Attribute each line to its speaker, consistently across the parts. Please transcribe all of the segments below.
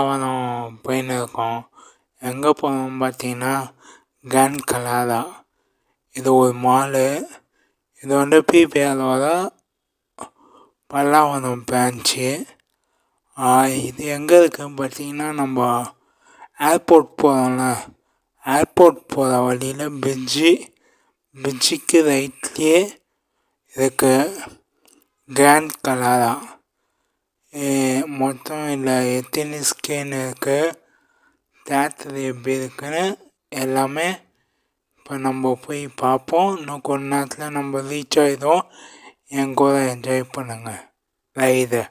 Speaker 1: அவனும் போயின்னு இருக்கோம். எங்கே போனோம் பார்த்தீங்கன்னா கிராண்ட் கலாரா. இது ஒரு மாலு. இது வந்து பிபிஆரோட பல்லாவரம் பிரான்ச்சு. இது எங்கே இருக்குதுன்னு பார்த்தீங்கன்னா நம்ம ஏர்போர்ட் போகிறோம்ல, ஏர்போர்ட் போகிற வழியில் பிரிட்ஜுக்கு ரைட்லேயே இருக்கு கிராண்ட் கலாரா. மொத்தம் இல்லை எத்தனை ஸ்கேன் இருக்குது, தேட்டர் எப்படி இருக்குன்னு எல்லாமே இப்போ நம்ம போய் பார்ப்போம். இன்னும் கொஞ்ச நேரத்தில் நம்ம ரீச் ஆகிடும். என் கூட என்ஜாய் பண்ணுங்கள் ரைடு.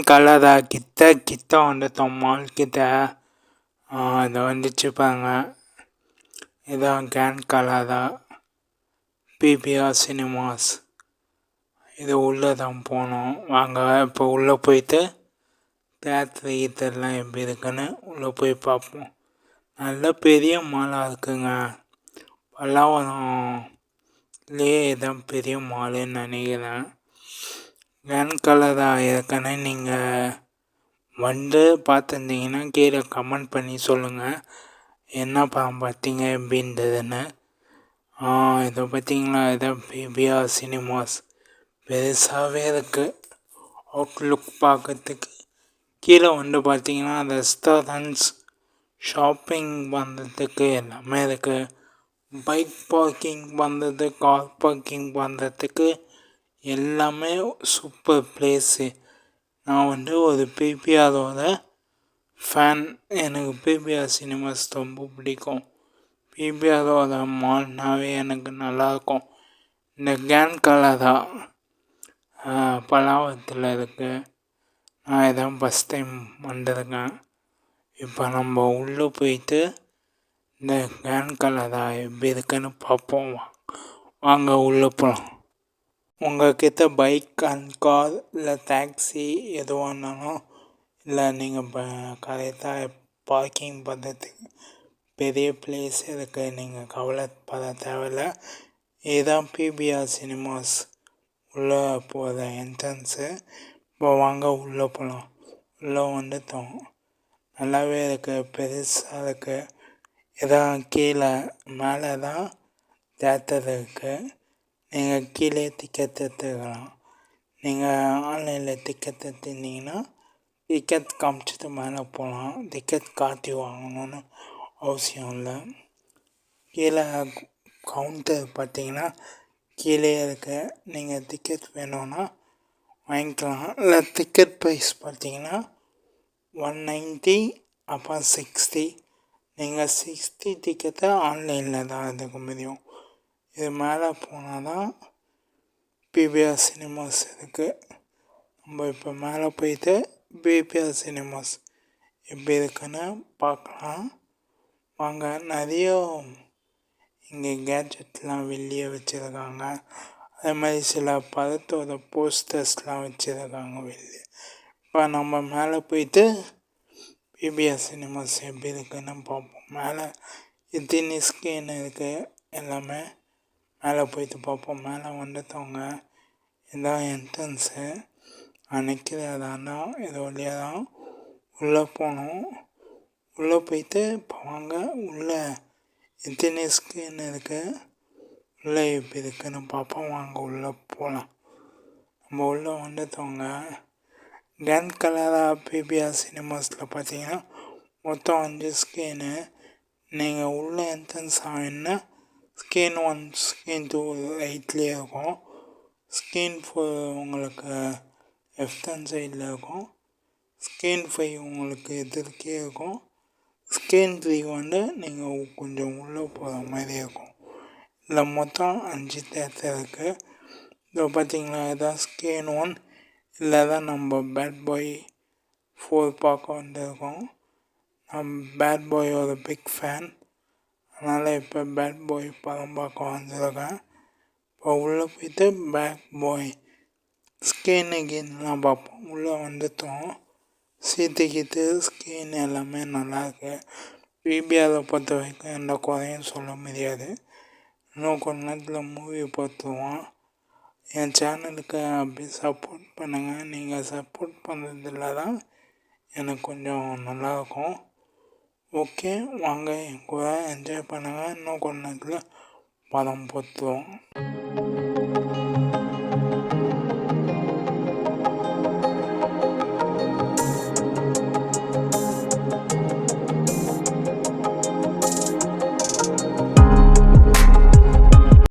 Speaker 1: கலரா கிட்ட வந்துட்டோம் மால் கிட்ட. இதை வந்துச்சு பாருங்க, இதான் கிராண்ட் கலாரா பிபிஆர் சினிமாஸ். இது உள்ளே தான் போனோம். வாங்க இப்போ உள்ளே போயிட்டு தேட்டர் இதெல்லாம் எப்படி இருக்குன்னு உள்ளே போய் பார்ப்போம். நல்ல பெரிய மாலாக இருக்குங்க. பல்லாவரம்லேயே இதான் பெரிய மாலுன்னு நினைக்கிறேன். கிராண்ட் கலாரா ஏற்கனவே நீங்கள் வந்து பார்த்துருந்தீங்கன்னா கீழே கமெண்ட் பண்ணி சொல்லுங்கள் என்ன படம் பார்த்தீங்க எப்படின்றதுன்னு. இதை பார்த்தீங்களா, இதான் பிபிஆர் சினிமாஸ். பெருசாகவே இருக்குது. அவுட்லுக் பார்க்கறதுக்கு கீழே வந்து பார்த்தீங்கன்னா ரெஸ்டாரண்ட்ஸ், ஷாப்பிங் பண்ணுறதுக்கு எல்லாமே இருக்குது. பைக் பார்க்கிங் பண்ணுறது, கார் பார்க்கிங் பண்ணுறதுக்கு எல்லாமே சூப்பர் பிளேஸு. நான் வந்து ஒரு பிபிஆரோட ஃபேன். எனக்கு பிபிஆர் சினிமாஸ் ரொம்ப பிடிக்கும். பிபிஆரோட மால்னாவே எனக்கு நல்லாயிருக்கும். இந்த கிராண்ட் கலாரா பல்லாவரத்தில் இருக்குது. நான் இதான் ஃபஸ்ட் டைம் வந்திருக்கேன். இப்போ நம்ம உள்ளே போயிட்டு இந்த கிராண்ட் கலாரா எப்படி இருக்குன்னு பார்ப்போம். வாங்க உள்ளே போகலாம். உங்கள்கிட்ட பைக் அண்ட் கார் இல்லை டாக்ஸி எதுவாக இருந்தாலும், இல்லை நீங்கள் கரெக்டாக பார்க்கிங் பண்ணுறதுக்கு பெரிய பிளேஸ் இருக்குது, நீங்கள் கவலைப்பட தேவையில்லை. இதுதான் பிபிஆர் சினிமாஸ் உள்ளே போகிற என்ட்ரன்ஸு. இப்போ வாங்க உள்ளே போகலாம். உள்ளே வந்துட்டோம். நல்லாவே இருக்குது, பெருசாக இருக்குது. இதான் கீழே மேலே தான் தேட்டர் இருக்குது. நீங்கள் கீழே டிக்கெட் எடுத்துக்கலாம். நீங்கள் ஆன்லைனில் டிக்கெட் எடுத்துருந்தீங்கன்னா டிக்கெட் காமிச்சிட்டு மேலே போகலாம். டிக்கெட் காட்டி வாங்கணுன்னு அவசியம் இல்லை. கீழே கவுண்டர் பார்த்தீங்கன்னா கீழே இருக்குது. நீங்கள் டிக்கெட் வேணும்னா வாங்கிக்கலாம். இல்லை டிக்கெட் ப்ரைஸ் பார்த்தீங்கன்னா 190 அப்புறம் 60. நீங்கள் 60 டிக்கெட்டை ஆன்லைனில் தான் எடுக்க முடியும். இது மேலே போனால் தான் பிபிஆர் சினிமாஸ் இருக்குது. நம்ம இப்போ மேலே போயிட்டு பிபிஆர் சினிமாஸ் எப்படி இருக்குன்னு பார்க்கலாம். வாங்க. நிறைய இங்கே கேட்ஜெட்லாம் வெளியே வச்சுருக்காங்க. அதே மாதிரி சில படத்தோட போஸ்டர்ஸ்லாம் வச்சுருக்காங்க வெளியே. இப்போ நம்ம மேலே போயிட்டு பிபிஆர் சினிமாஸ் எப்படி இருக்குன்னு பார்ப்போம். மேலே எத்தனை ஸ்கேன் இருக்குது எல்லாமே மேலே போயிட்டு பார்ப்போம். மேலே வந்துட்டவங்க இதான் என்ட்ரன்ஸு. நிற்கிறதாண்டா இது வழியாக தான் உள்ளே போகணும். உள்ளே போயிட்டு இப்போ வாங்க உள்ளே எத்தனை ஸ்கேன் இருக்குது, உள்ளே எப்படி இருக்குன்னு பார்ப்போம். வாங்க உள்ளே போகலாம். நம்ம உள்ளே வந்துட்டவங்க கிராண்ட் கலாரா பிபிஆர் சினிமாஸில் பார்த்தீங்கன்னா மொத்தம் 5 ஸ்கேனு. நீங்கள் உள்ளே என்ட்ரன்ஸ் ஆகினா ஸ்கேன் 1 ஸ்கேன் 2 ரைட்லேயே இருக்கும். ஸ்கேன் 4 உங்களுக்கு லெஃப்ட் சைடில் இருக்கும். ஸ்கேன் 5 உங்களுக்கு எதிர்க்கே இருக்கும். ஸ்கேன் 3 வந்து நீங்கள் கொஞ்சம் உள்ளே போகிற மாதிரி இருக்கும். இதில் மொத்தம் 5 தேட்டர் இருக்குது. இப்போ பார்த்தீங்களா, இதான் ஸ்கேன் 1. இதில் தான் நம்ம பேட் பாய் 4 பார்க்க வந்திருக்கோம். நான் பேட் பாயோட பிக் ஃபேன், அதனால் இப்போ பேட் பாய் படம் பார்க்க வந்திருக்கேன். இப்போ உள்ளே போய்ட்டு பேட் பாய் ஸ்கேன் எகெயின்லாம் பார்ப்போம். உள்ளே வந்துட்டோம். சீட்டுக்கிட்டு ஸ்கேன் எல்லாமே நல்லாயிருக்கு. பிபிஆரை பொறுத்த வரைக்கும் எந்த குறையும் சொல்ல முடியாது. இன்னும் கொஞ்ச நேரத்தில் மூவி பார்த்துருவோம். என் சேனலுக்கு அப்படி சப்போர்ட் பண்ணுங்கள். நீங்கள் சப்போர்ட் பண்ணுறதுல தான் எனக்கு கொஞ்சம் நல்லாயிருக்கும். ஓகே, வாங்க என் கூட என்ஜாய் பண்ணுங்கள். இன்னும் கொஞ்ச நேரத்தில் படம் பார்த்துருவோம்.